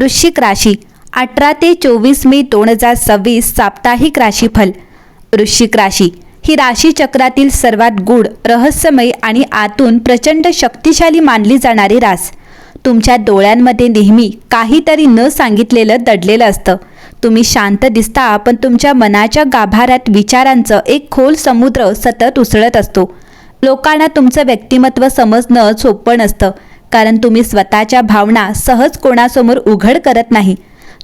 वृश्चिक राशी 18 ते 24 मे 2026 साप्ताहिक राशीफल। वृश्चिक राशी ही राशी चक्रातील सर्वात गूढ, रहस्यमय आणि आतून प्रचंड शक्तिशाली मानली जाणारी रास। तुमच्या डोळ्यांमध्ये नेहमी काहीतरी न सांगितलेलं दडलेलं असतं। तुम्ही शांत दिसता, पण तुमच्या मनाच्या गाभाऱ्यात विचारांचं एक खोल समुद्र सतत उसळत असतो। लोकांना तुमचं व्यक्तिमत्व समजणं सोपं नसतं, कारण तुम्ही स्वतःच्या भावना सहज कोणासमोर उघड करत नाही।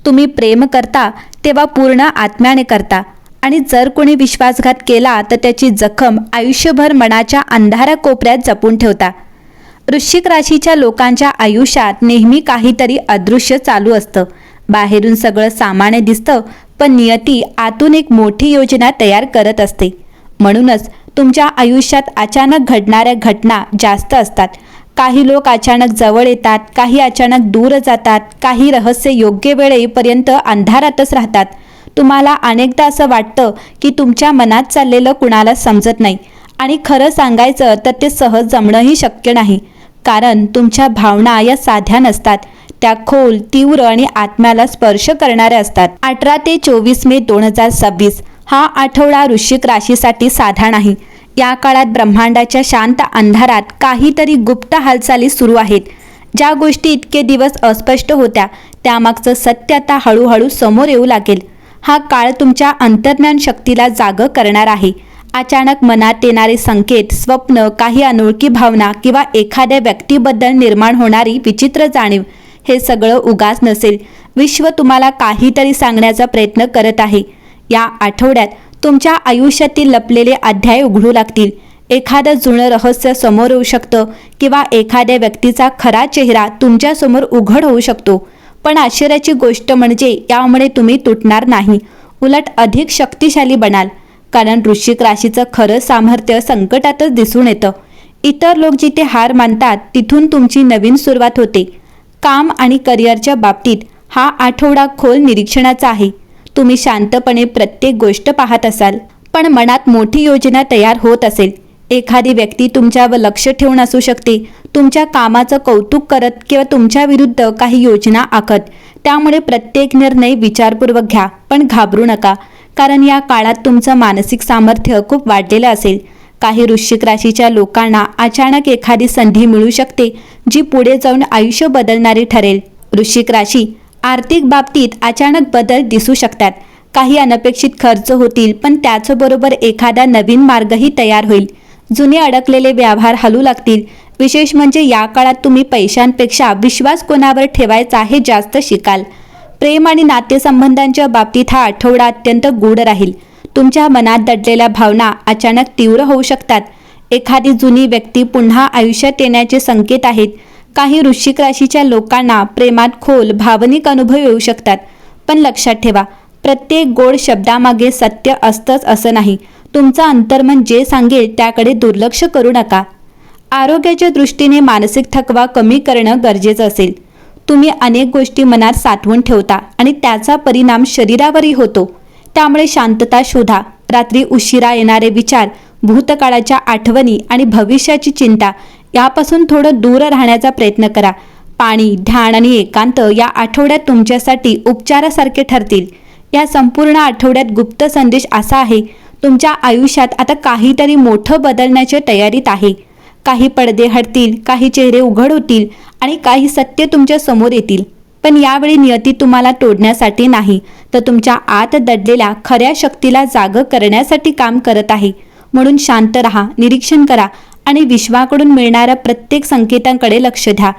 तुम्ही प्रेम करता तेव्हा पूर्ण आत्म्याने करता, आणि जर कोणी विश्वासघात केला तर त्याची जखम आयुष्यभर मनाच्या अंधाऱ्या कोपऱ्यात जपून ठेवता। वृश्चिक राशीच्या लोकांच्या आयुष्यात नेहमी काहीतरी अदृश्य चालू असतं। बाहेरून सगळं सामान्य दिसतं, पण नियती आतून एक मोठी योजना तयार करत असते। म्हणूनच तुमच्या आयुष्यात अचानक घडणाऱ्या घटना जास्त असतात। काही लोक अचानक जवळ येतात, काही अचानक दूर जातात, काही रहस्य योग्य वेळेपर्यंत अंधारातच राहतात। तुम्हाला अनेकदा असं वाटतं की तुमच्या मनात चाललेलं कुणाला समजत नाही, आणि खरं सांगायचं तर ते सहज जमणंही शक्य नाही, कारण तुमच्या भावना या साध्या नसतात। त्या खोल, तीव्र आणि आत्म्याला स्पर्श करणाऱ्या असतात। 18 ते 24 मे 2026 हा आठवडा वृश्चिक राशीसाठी साधा नाही। या काळात ब्रह्मांडाच्या शांत अंधारात काहीतरी गुप्त हालचाली सुरू आहेत। ज्या गोष्टी इतके दिवस अस्पष्ट होत्या, त्यामागचं सत्य आता हळूहळू समोर येऊ लागेल। हा काळ तुमच्या अंतर्ज्ञान शक्तीला जागं करणार आहे। अचानक मनात येणारे संकेत, स्वप्न, काही अनोळखी भावना किंवा एखाद्या व्यक्तीबद्दल निर्माण होणारी विचित्र जाणीव, हे सगळं उगाच नसेल। विश्व तुम्हाला काहीतरी सांगण्याचा प्रयत्न करत आहे। या आठवड्यात तुमच्या आयुष्यातील लपलेले अध्याय उघडू लागतील। एखादं जुनं रहस्य समोर येऊ शकतं, किंवा एखाद्या व्यक्तीचा खरा चेहरा तुमच्यासमोर उघड होऊ शकतो। पण आश्चर्याची गोष्ट म्हणजे यामुळे तुम्ही तुटणार नाही, उलट अधिक शक्तिशाली बनाल, कारण वृश्चिक राशीचं खरं सामर्थ्य संकटातच दिसून येतं। इतर लोक जिथे हार मानतात, तिथून तुमची नवीन सुरुवात होते। काम आणि करिअरच्या बाबतीत हा आठवडा खोल निरीक्षणाचा आहे। तुम्ही शांतपणे प्रत्येक गोष्ट पाहत असाल, पण मनात मोठी योजना तयार होत असेल। एखादी व्यक्ती तुमच्यावर लक्ष ठेवून असू शकते, तुमच्या कामाचं कौतुक करत किंवा तुमच्या विरुद्ध काही योजना आखत। त्यामुळे प्रत्येक निर्णय विचारपूर्वक घ्या, पण घाबरू नका, कारण या काळात तुमचं मानसिक सामर्थ्य खूप वाढलेलं असेल। काही वृश्चिक राशीच्या लोकांना अचानक एखादी संधी मिळू शकते, जी पुढे जाऊन आयुष्य बदलणारी ठरेल। वृश्चिक राशी आर्थिक बाबतीत अचानक बदल दिसू शकतात। काही अनपेक्षित खर्च होतील, पण त्याचबरोबर एखादा नवीन मार्गही तयार होईल। जुने अडकलेले व्यवहार हलू लागतील। विशेष म्हणजे या काळात तुम्ही पैशांपेक्षा विश्वास कोणावर ठेवायचा हे जास्त शिकाल। प्रेम आणि नातेसंबंधांच्या बाबतीत हा आठवडा अत्यंत गूढ राहील। तुमच्या मनात दडलेल्या भावना अचानक तीव्र होऊ शकतात। एखादी जुनी व्यक्ती पुन्हा आयुष्यात येण्याचे संकेत आहेत। काही वृश्चिक राशीच्या लोकांना प्रेमात खोल भावनिक अनुभव येऊ शकतात, पण लक्षात ठेवा, प्रत्येक गोड शब्दामागे सत्य असतंच असं नाही। तुमचं अंतर्मन जे सांगेल त्याकडे दुर्लक्ष करू नका। आरोग्याच्या दृष्टीने मानसिक थकवा कमी करणं गरजेचं असेल। तुम्ही अनेक गोष्टी मनात साठवून ठेवता, आणि त्याचा परिणाम शरीरावरही होतो। त्यामुळे शांतता शोधा। रात्री उशिरा येणारे विचार, भूतकाळाच्या आठवणी आणि भविष्याची चिंता यापासून थोडं दूर राहण्याचा प्रयत्न करा। पाणी, ध्यान आणि एकांत या आठवड्यात तुमच्यासाठी उपचारासारखे ठरतील। या संपूर्ण आठवड्यात गुप्त संदेश असा आहे, तुमच्या आयुष्यात आता काहीतरी मोठं बदलण्याच्या तयारीत आहे। काही पडदे हटतील, काही चेहरे उघड होतील, आणि काही सत्य तुमच्या समोर येतील। पण यावेळी नियती तुम्हाला तोडण्यासाठी नाही, तर तुमच्या आत दडलेल्या खऱ्या शक्तीला जागं करण्यासाठी काम करत आहे। म्हणून शांत राहा, निरीक्षण करा, आणि विश्वाकडून मिळणाऱ्या प्रत्येक संकेतांकडे लक्ष द्या,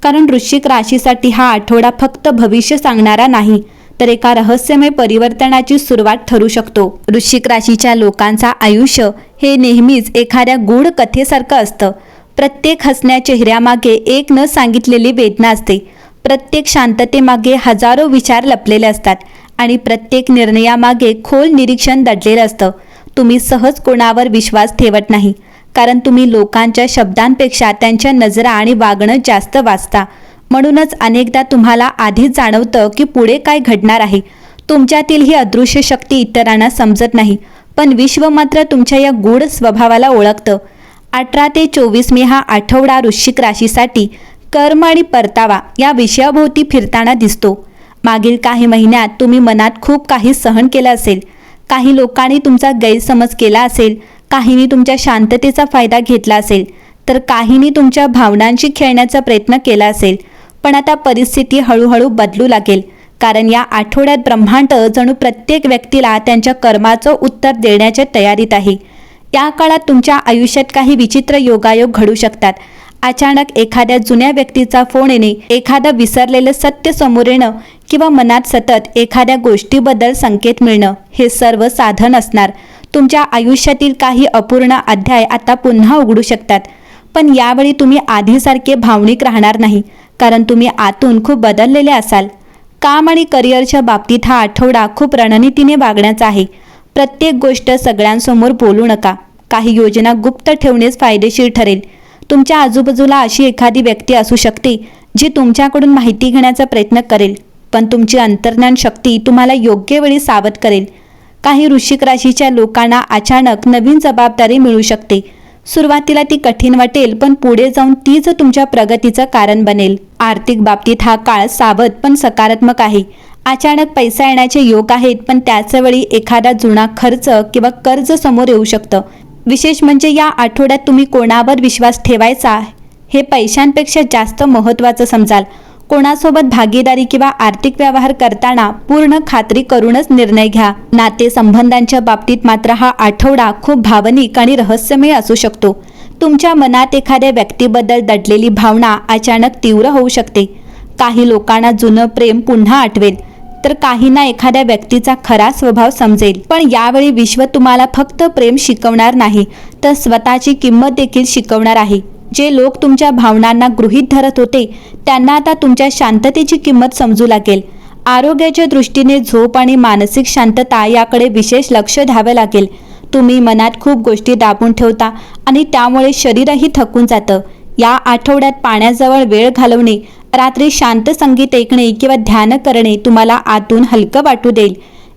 कारण वृश्चिक राशीसाठी हा आठवडा फक्त भविष्य सांगणारा नाही, तर एका रहस्यमय परिवर्तनाची सुरुवात ठरू शकतो। वृश्चिक राशीच्या लोकांचा आयुष्य हे नेहमीच एखाद्या गूढ कथेसारखं असतं। प्रत्येक हसण्या चेहऱ्यामागे एक न सांगितलेली वेदना असते। प्रत्येक शांततेमागे हजारो विचार लपलेले असतात, आणि प्रत्येक निर्णयामागे खोल निरीक्षण दडलेलं असतं। तुम्ही सहज कोणावर विश्वास ठेवत नाही, कारण तुम्ही लोकांच्या शब्दांपेक्षा त्यांच्या नजरा आणि वागणं जास्त वाचता। म्हणूनच अनेकदा तुम्हाला आधीच जाणवतं की पुढे काय घडणार आहे। तुमच्यातील ही अदृश्य शक्ती इतरांना समजत नाही, पण विश्व मात्र तुमच्या या गूढ स्वभावाला ओळखतं। 18 ते 24 मे हा आठवडा वृश्चिक राशीसाठी कर्म आणि परतावा या विषयाभोवती फिरताना दिसतो. मागील काही महिन्यात तुम्ही मनात खूप काही सहन केलं असेल. काही लोकांनी तुमचा गैरसमज केला असेल, काहींनी तुमच्या शांततेचा फायदा घेतला असेल, तर काहींनी तुमच्या भावनांशी खेळण्याचा प्रयत्न केला असेल. पण आता परिस्थिती हळूहळू बदलू लागेल, कारण या आठवड्यात ब्रह्मांड जणू प्रत्येक व्यक्तीला त्यांच्या कर्माचं उत्तर देण्याच्या तयारीत आहे. या काळात तुमच्या आयुष्यात काही विचित्र योगायोग घडू शकतात. अचानक एखाद्या जुन्या व्यक्तीचा फोन येणे, एखादं विसरलेलं सत्य समोर येणं किंवा मनात सतत एखाद्या गोष्टीबद्दल संकेत मिळणं, हे सर्व साधन असणार. तुमच्या आयुष्यातील काही अपूर्ण अध्याय आता पुन्हा उघडू शकतात. पण यावेळी तुम्ही आधीसारखे भावनिक राहणार नाही, कारण तुम्ही आतून खूप बदललेले असाल. काम आणि करिअरच्या बाबतीत हा आठवडा खूप रणनीतीने वागण्याचा आहे. प्रत्येक गोष्ट सगळ्यांसमोर बोलू नका. काही योजना गुप्त ठेवणेच फायदेशीर ठरेल. तुमच्या आजूबाजूला अशी एखादी व्यक्ती असू शकते जी तुमच्याकडून माहिती घेण्याचा प्रयत्न करेल, पण तुमची अंतर्ज्ञान शक्ती तुम्हाला योग्य वेळी सावध करेल. काही वृश्चिक राशीच्या लोकांना अचानक नवीन जबाबदारी मिळू शकते. सुरुवातीला ती कठीण वाटेल, पण पुढे जाऊन तीच तुमच्या प्रगतीचं कारण बनेल. आर्थिक बाबतीत हा काळ सावध पण सकारात्मक आहे. अचानक पैसा येण्याचे योग आहेत, पण त्याच वेळी एखादा जुना खर्च किंवा कर्ज समोर येऊ शकतं. विशेष म्हणजे या आठवड्यात तुम्ही कोणावर विश्वास ठेवायचा हे पैशांपेक्षा जास्त महत्त्वाचं समजाल. कोणासोबत भागीदारी किंवा आर्थिक व्यवहार करताना पूर्ण खात्री करूनच निर्णय घ्या. नातेसंबंधांच्या बाबतीत मात्र हा आठवडा खूप भावनिक आणि रहस्यमय असू शकतो. तुमच्या मनात एखाद्या व्यक्तीबद्दल दडलेली भावना अचानक तीव्र होऊ शकते. काही लोकांना जुनं प्रेम पुन्हा आठवेल, तर काहींना एखाद्या व्यक्तीचा खरा स्वभाव समजेल. पण यावेळी विश्व तुम्हाला फक्त प्रेम शिकवणार नाही, तर स्वतःची किंमत देखील शिकवणार आहे. जे लोक तुमच्या भावनांना गृहीत धरत होते, त्यांना आता तुमच्या शांततेची किंमत समजू लागेल. आरोग्याच्या दृष्टीने झोप आणि मानसिक शांतता याकडे विशेष लक्ष द्यावे लागेल. तुम्ही मनात खूप गोष्टी दाबून ठेवता आणि त्यामुळे शरीरही थकून जातं. या आठवड्यात पाण्याजवळ वेळ घालवणे, रात्री शांत संगीत ऐकणे किंवा ध्यान करणे तुम्हाला आतून हलकं वाटू देईल.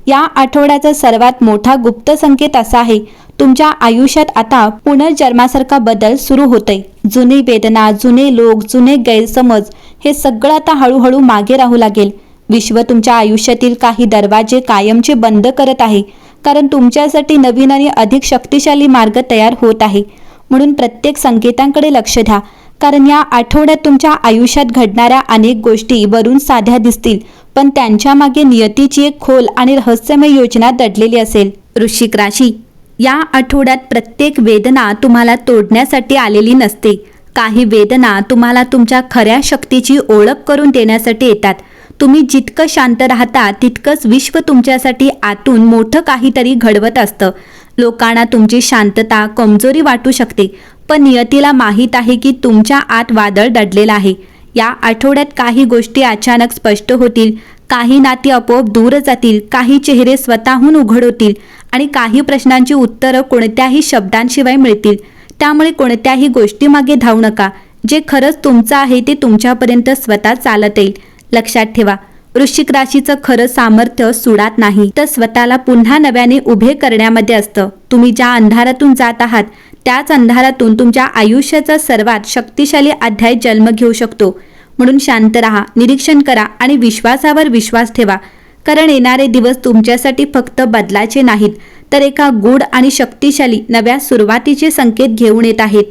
या आठवड्याचा सर्वात मोठा गुप्त संकेत असा आहे, तुमच्या आयुष्यात आता पुनर्जन्मासारखा बदल सुरू होतोय. जुनी वेदना, जुने लोक, जुने गैरसमज हे सगळं आता हळूहळू मागे राहू लागेल. विश्व तुमच्या आयुष्यातील काही दरवाजे कायमचे बंद करत आहे, कारण तुमच्यासाठी नवीन आणि अधिक शक्तिशाली मार्ग तयार होत आहे. म्हणून प्रत्येक संकेतांकडे लक्ष द्या, कारण या आठवड्यात तुमच्या आयुष्यात घडणाऱ्या अनेक गोष्टी वरून साध्या दिसतील, पण त्यांच्या मागे नियतीची एक खोल आणि रहस्यमय योजना दडलेली असेल. वृश्चिक राशी, या आठवड्यात प्रत्येक वेदना तुम्हाला तोडण्यासाठी आलेली नसते. काही वेदना तुम्हाला तुमच्या खऱ्या शक्तीची ओळख करून देण्यासाठी येतात. तुम्ही जितकं शांत राहता, तितकंच विश्व तुमच्यासाठी आतून मोठं काहीतरी घडवत असतं. लोकांना तुमची शांतता कमजोरी वाटू शकते, पण नियतीला माहीत आहे की तुमच्या आत वादळ दडलेलं आहे. या आठवड्यात काही गोष्टी अचानक स्पष्ट होतील, काही नाती आपोआप दूर जातील, काही चेहरे स्वतःहून उघड होतील आणि काही प्रश्नांची उत्तरं कोणत्याही शब्दांशिवाय मिळतील. त्यामुळे कोणत्याही गोष्टीमागे धावू नका. जे खरंच तुमचं आहे ते तुमच्यापर्यंत स्वतः चालत येईल. लक्षात ठेवा, वृश्चिक राशीचं खरं सामर्थ्य सुडात नाही, तर स्वतःला पुन्हा नव्याने उभे करण्यामध्ये असतं. तुम्ही ज्या अंधारातून जात आहात, त्याच अंधारातून तुमच्या आयुष्याचा सर्वात शक्तिशाली अध्याय जन्म घेऊ शकतो. म्हणून शांत राहा, निरीक्षण करा आणि विश्वासावर विश्वास ठेवा, कारण येणारे दिवस तुमच्यासाठी फक्त बदलाचे नाहीत, तर एका गूढ आणि शक्तिशाली नव्या सुरुवातीचे संकेत घेऊन येत आहेत.